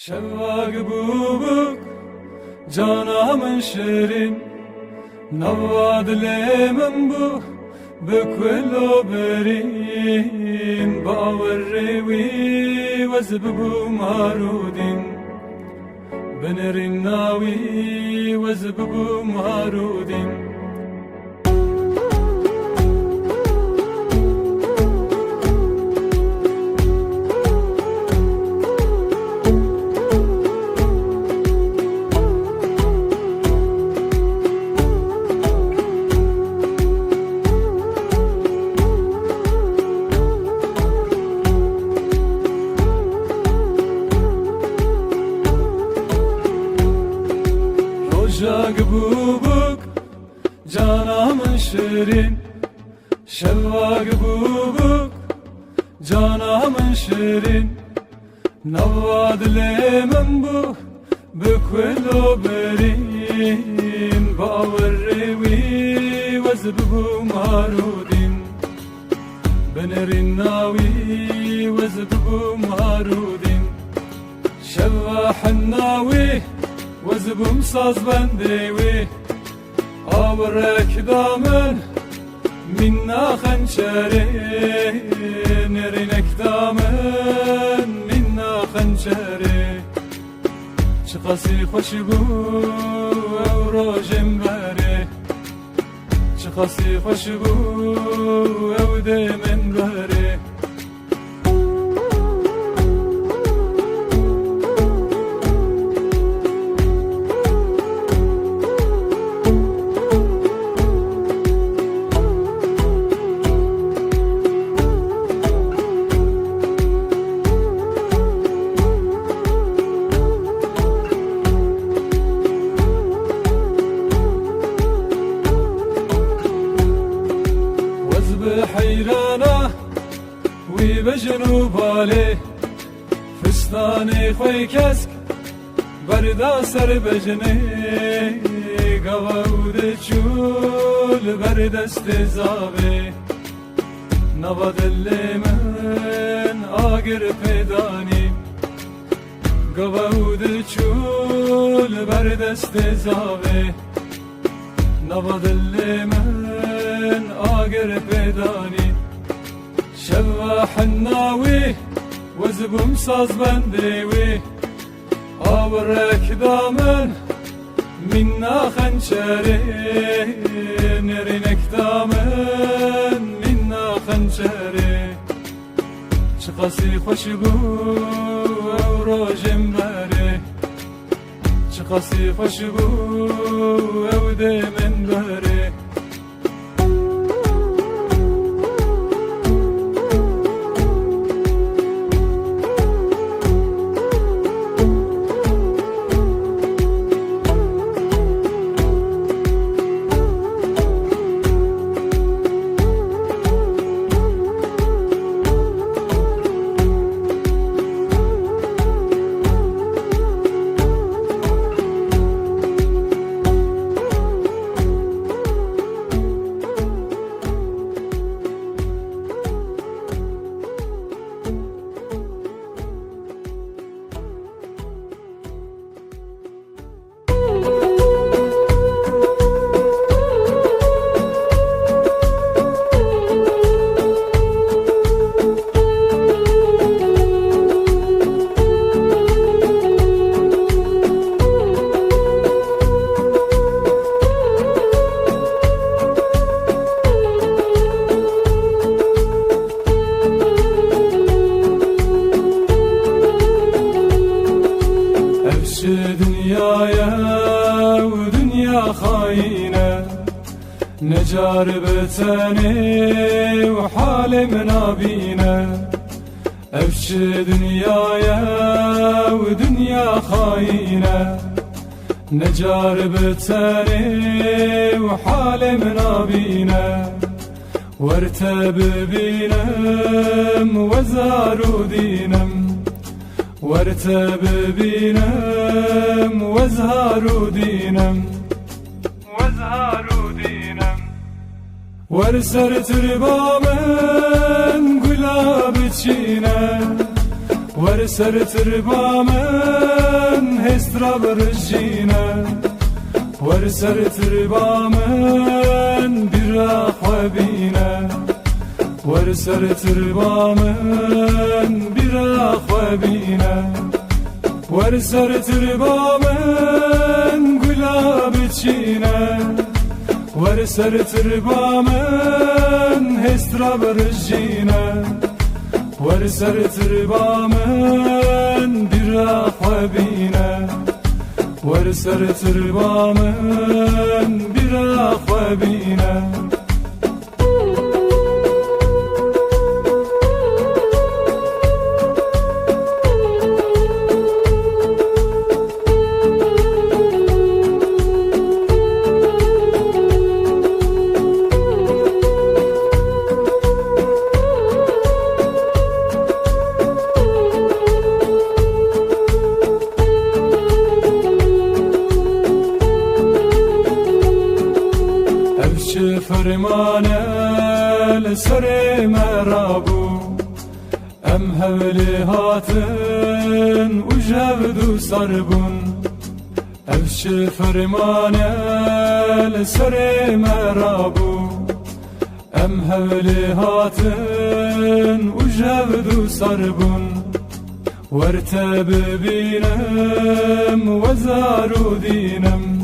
شواق بوبك جانا من شيرين نواد لمن بو بكل برين باوري وزببو مارودين بنرين ناوي وزببو مارودين Rojak bubuk cana من şirin Şevvak bubuk cana من şirin Navad lemen bu bükvelo berin Baverrevi vezbbu marudin Benerin navi vezbbu marudin Şevvahan navi وزبم ساز بندوي أورك دامن منا خنشري نرينك دامن منا خنشري شخصي خوشبو أو روجم بري شخصي خوشبو أو دمن بري حيرانة وبجنوب عليه فستاني خوي كسك بردا سر بجني قواود چول برد استزابي نباد اللي من آگر پیدانی قواود چول برد استزابي نباد اللي من آگر پیدانی شواح الناوي وزبم ساز بندوي آورك دامن منا خنشري نرينك دامن منا خنشري شخصي خوشبو او روجم بري شخصي خوشبو او دمن بري دنيايا ودنيا خاينة نجار بتاني وحال منابينا أفش دنيايا ودنيا خاينة نجار بتاني وحال منابينا وارتب بينم وزارو دينم وارتب بينم وازهروا دينم ورسر تربامن قلاب تشينا ورسر تربا من هسترا برجينا ورسر تربا من برا خوابينا ورسر تربا من برا خوابينا ورسر تربا من قلاب تشينا ورسر تربا من هسترا برجينا ورسر تربا من برا خوابينا ورسر تربا من برا خوابينا فرمانه لسر مرابو ام هولي هاتن وجهدو صربون افش فرمانه لسر مرابو ام هولي هاتن وجهدو صربون وارتب بينم وزارو دينم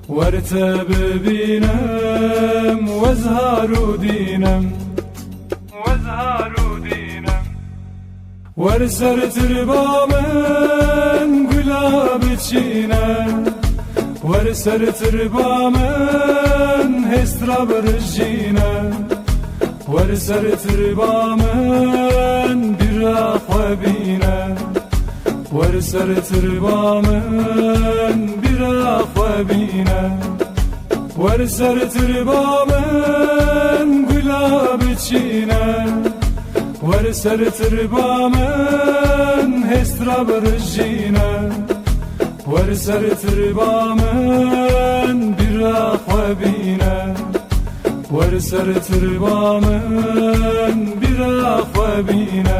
وارتب بينم وازهروا دينم ورسر تربا من قلاب تشينا ورسر تربا من هسترا برجينا ورسر تربا من برا خوابينا ورسر تربا من برا خوابينا ورسر تربا من قلاب تشينا ورسر تربا من هسترا برجينا ورسر تربا من برا خوابينا ورسر تربا من برا خوابينا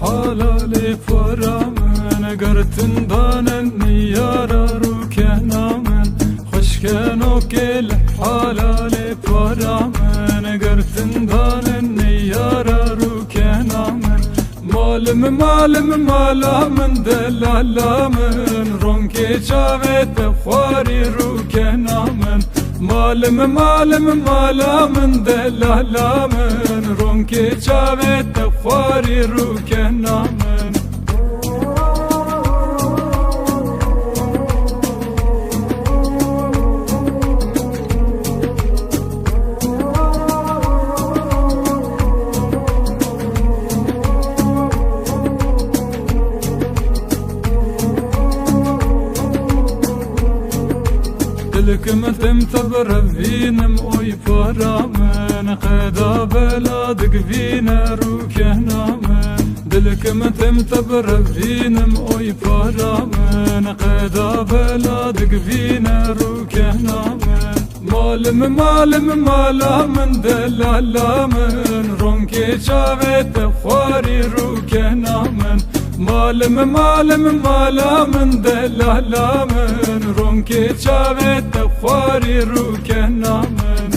حلالي فرامن قرتن دانن نيارا روكنامن خشكنو كل حلالي فرامن قرتن دانن نيارا روكنامن مالم دلالامن رونكي شاوت خواري روكنامن مالم دلالامن رونكي شاوت خواري روكنامن دلكم تمتبر فينم اوي فرامن قدا بلادك فينا روكنامن دلكم تمتبر فينم اوي فرامن قدا بلادك فينا روكنامن مالم دلالامن رونكي شاوت خواري روكنامن مالم دلالامن رونكي شاوت خواري روكنامن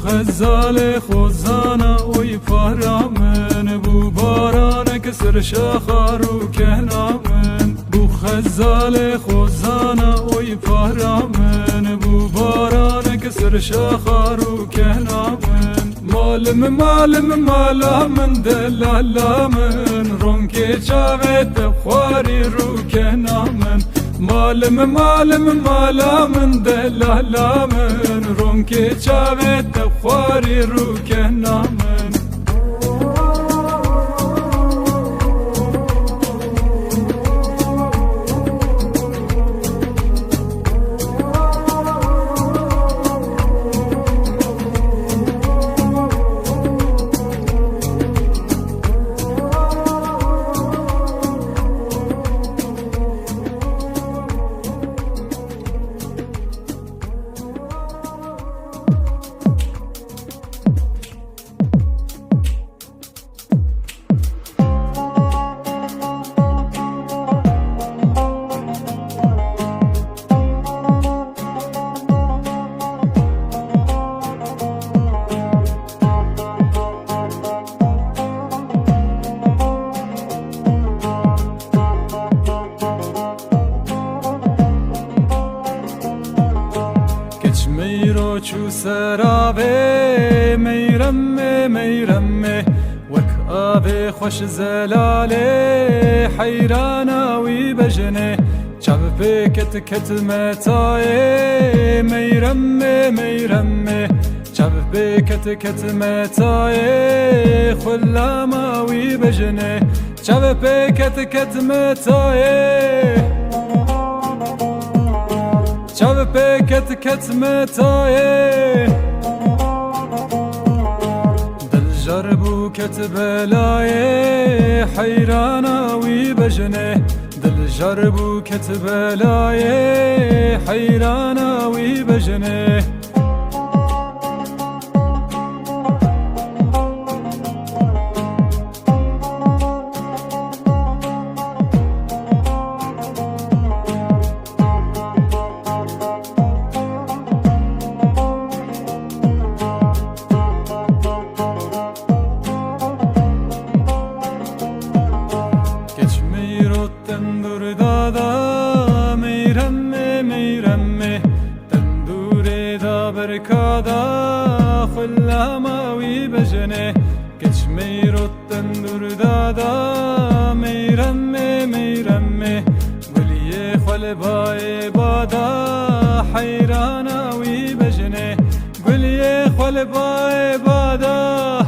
خزال خوزانا وی پارامن بو باران کسر شخارو کنامن بو خزال خوزانا وی پارامن بو باران کسر شخارو کنامن مالم مالامن دلالامن رونک چاوت خواری رو کنامن مالم مالامن دلالامن رونک چاوت خواری رو کنامن میرو چو سرابه میرمه وک آب خوش زلاله حیرانا وی بجنه چاو کت کت متای میرمه چاو کت متای خلاما وی بجنه چاو کت متای چاو کت متای دل جربو کت بلای حیرانا وی بجنه دل جربو کت بلای حیرانا وی بجنه برکادا خلاما وی بجنه کچ میرو تندور دادا میرمه گلیه خلبای بادا حیرانا وی بجنه گلیه خلبای بادا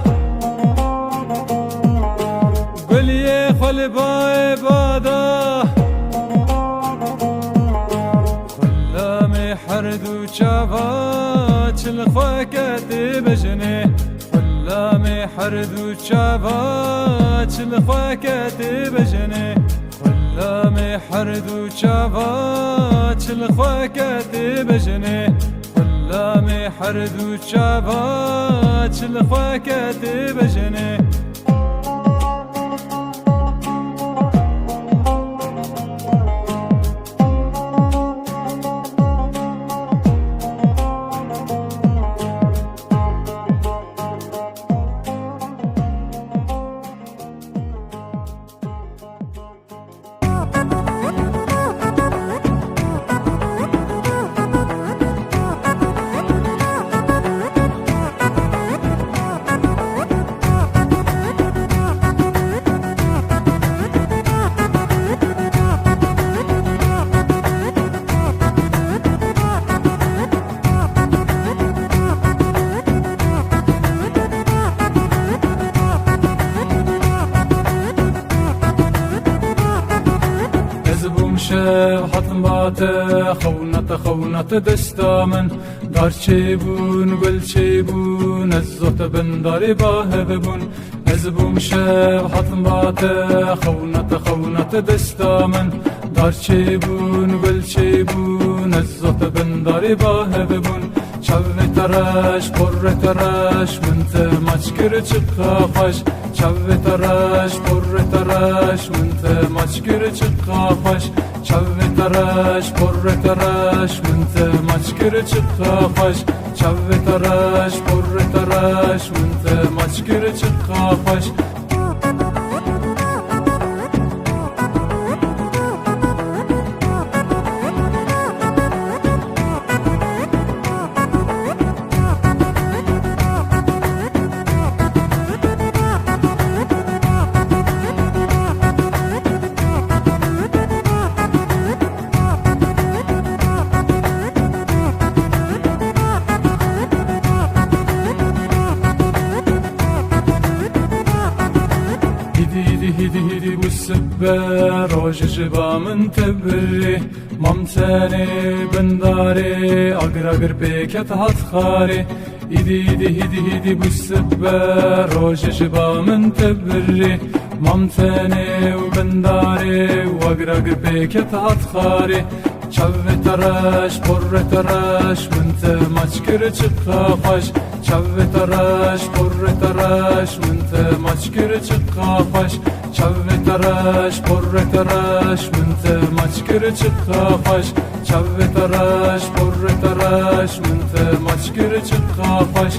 گلیه خلبای بادا خلام حردو چاوا چل خواکت بجنه خلام حردو چاوا چل خواکت بجنه خلام حردو چاوا چل خواکت بجنه خلام حردو چاوا چل خواکت بجنه حتم بات خونت دستامن دار چی بون گل چی بون از زوت بنداری باه ببون از بوم شب حتم بات خونت دستامن دار چی بون گل چی بون از زوت بنداری باه ببون چاوی ترش پر ترش من تماچ کر چقافش چاوی ترش پر ترش من تماچ کر چقافش چاوی ترش پر ترش من تماچ کر چقافش چاوی ترش پر ترش من تماچ کر چقافش هيدي والسبة روج جبا من تبري ممتاني بنداري أقرقر بيكت هتخاري هيدي والسبة روج جبا من تبري ممتاني وبنداري وأقرقر بيكت هتخاري چاوی ترش پر ترش من تماچ کر چقافش چاوی ترش پر ترش من تماچ کر چقافش چاوی ترش پر ترش من تماچ کر چقافش چاوی ترش پر ترش من تماچ کر چقافش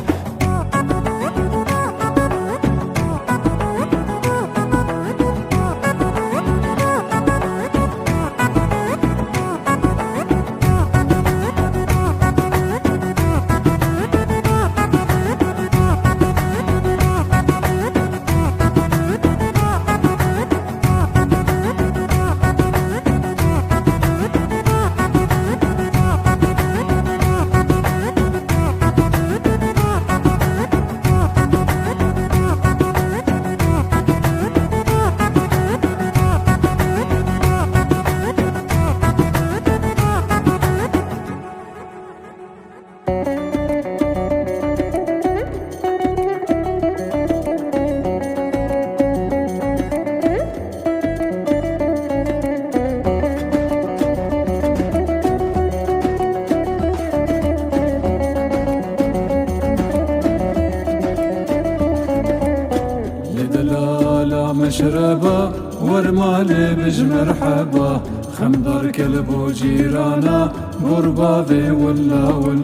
مشربة ورمالي بج مرحبا خمدار كلب وجيرانا قربا ذي ولا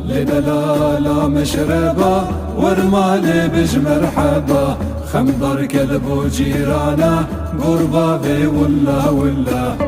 لدلالا مشربة ورمالي بج مرحبا خمدار كلب وجيرانا قربا ذي ولا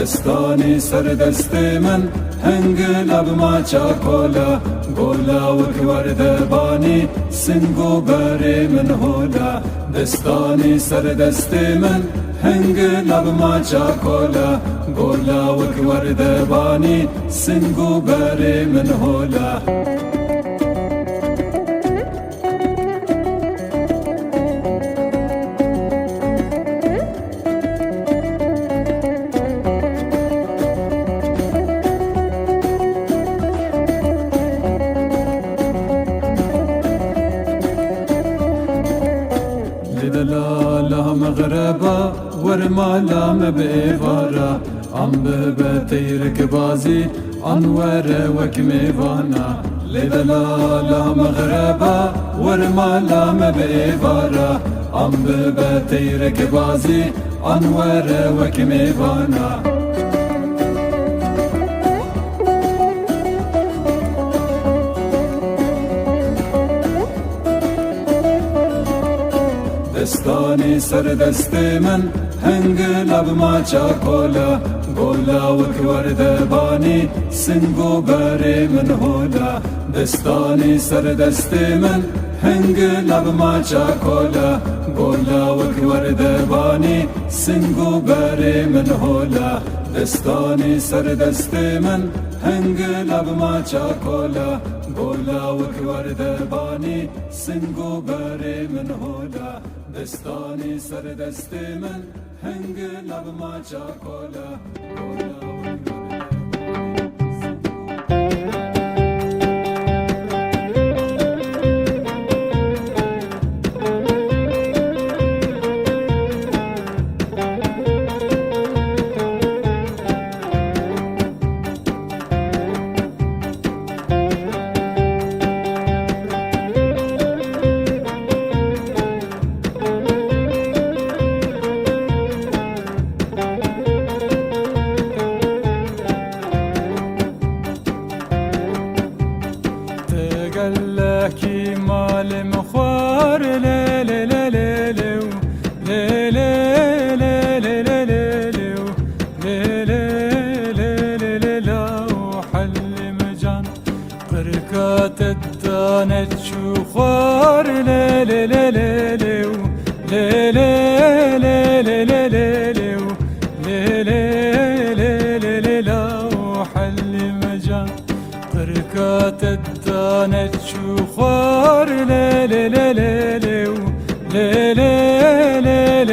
دستانی سر دست من هنگ لب ما چاکولا گولا وکورد بانی سنگو بری من هولا دستانی سر دست من هنگ لب ما چاکولا گولا وکورد بانی سنگو بری من هولا دلالا مغربا ورمالا مبيفارا عم بتيرك بازي انور وكميفانا لدلالا مغربا ورمالا مبيفارا عم بتيرك بازي انور وكميفانا دستانی سر دست من هنگ لب ما چاکولا گولا وکورد بانی سنگو بری من هولا دستانی سر دست من هنگ لب ما چاکولا گولا وکورد بانی سنگو بری من هولا دستانی سر دست من هنگ لب ما چاکولا گولا وکورد بانی سنگو بری من هولا دستانی سر دست من هنگ لب ما چاکولا گولا كلاكي مال مخوار لي لي لي لي لي لي لي لي لي لي لي لي لا وحل مجان بركات الدانة شخوار لي لي لي لي لي لي لي لي لي لا وحل مجان بركات الدانة شخوار لي لي لي لي لي لي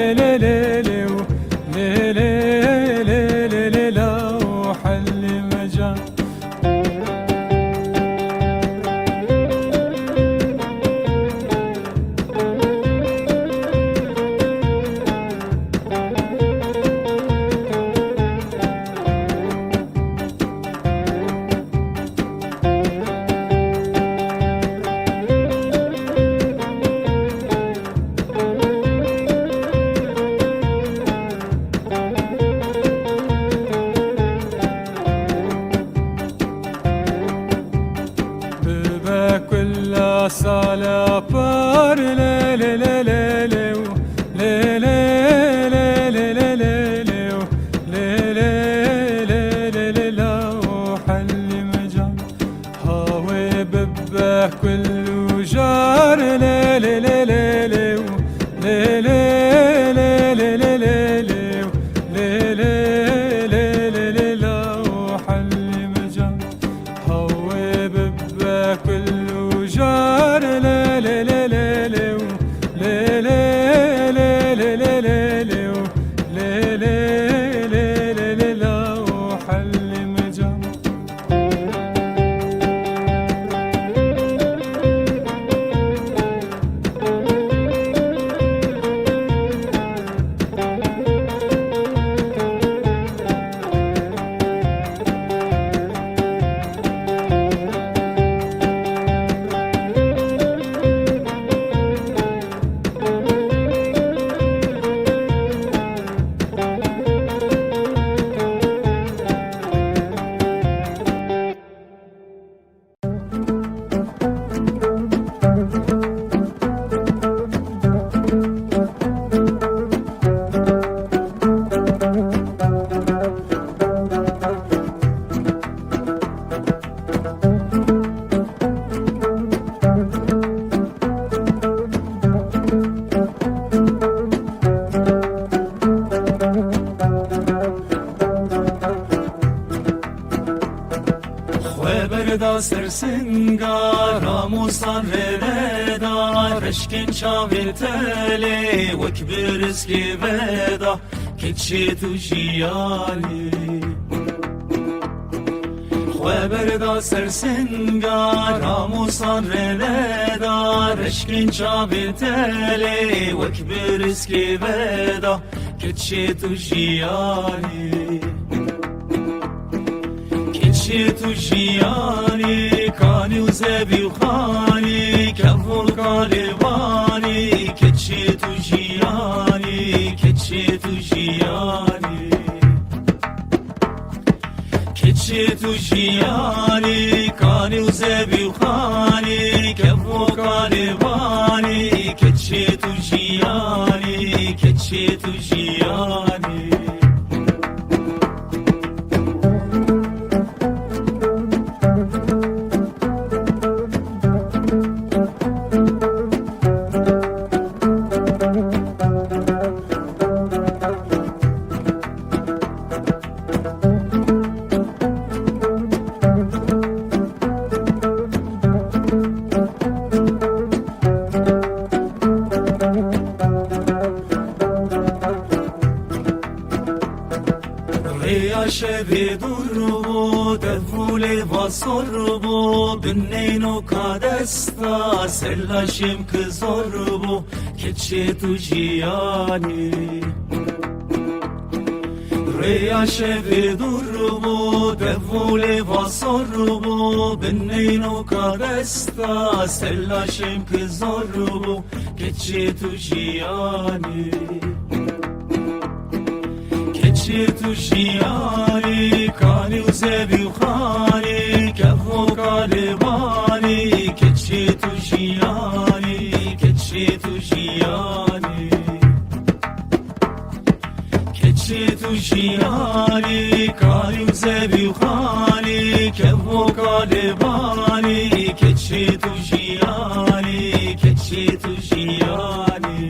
لي لي لا وحل مجان كل سالا بار لي لي لي لي لي لي لي لي لا وحل مجان هاوي ببه كل جار لي لي لي لي لي لي لا وحل مجان هاوي ببه كل جار لي لي لي لي لي لي لا وحل مجان بردا سرسنگا راموسان ردا رشکن شاوی تلی وکبر اسکی بدا کچی تو جیالی بردا سرسنگا راموسان ردا رشکن شاوی تلی وکبر اسکی بدا کچی تو جیالی کچی تو جیانی کانی و زبی و خانی کفول کالیوانی کچی تو جیانی کچی تو جیانی کچی تو جیانی کانی و زبی و خانی کفول کالیوانی کچی تو جیانی کچی تو جیانی شبی دربو دفول وصربو بنینو کادستا سلاشم کزربو کچی تو جیانی ریا شبی دربو دفول وصربو بنینو کادستا سلاشم کزربو کچی تو جیانی کچی تو جیانی کانی و زبی و خانی کف و کالبانی کچی جیانی کچی تو جیانی کچی تو جیانی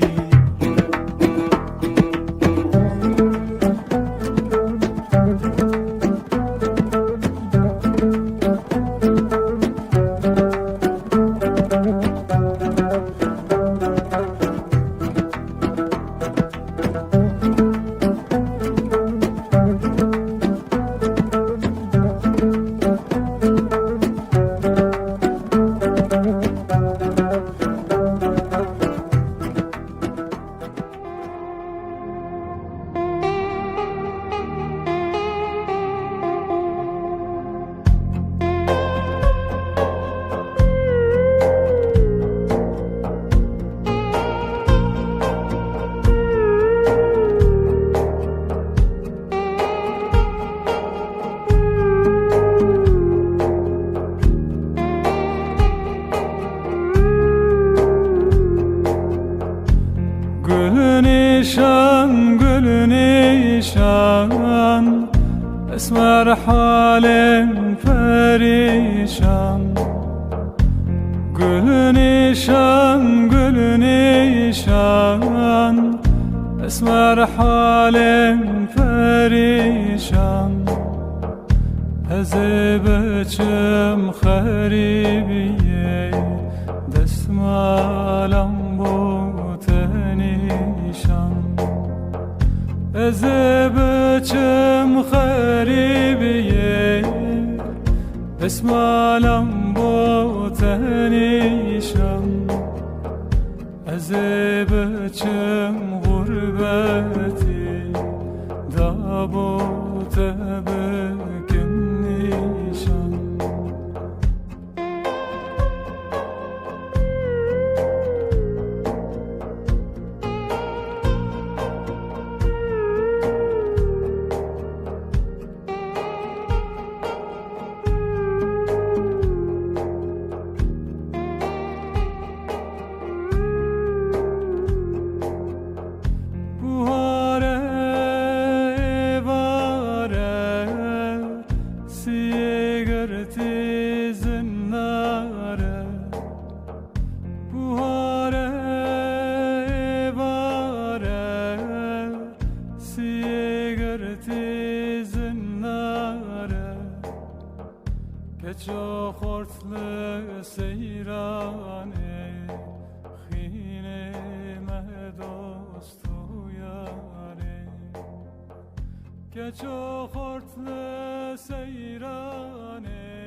نشان اسمر حال پریشان گل نشان اسمر حال پریشان از بچم خریبیه دستمالم از بچم خریبیه اسمالم با تنیشم از بچم غربتی دا با تبکنیشم کجا خورتل سیرانه خینه مهداست و یاره کجا خورتل سیرانه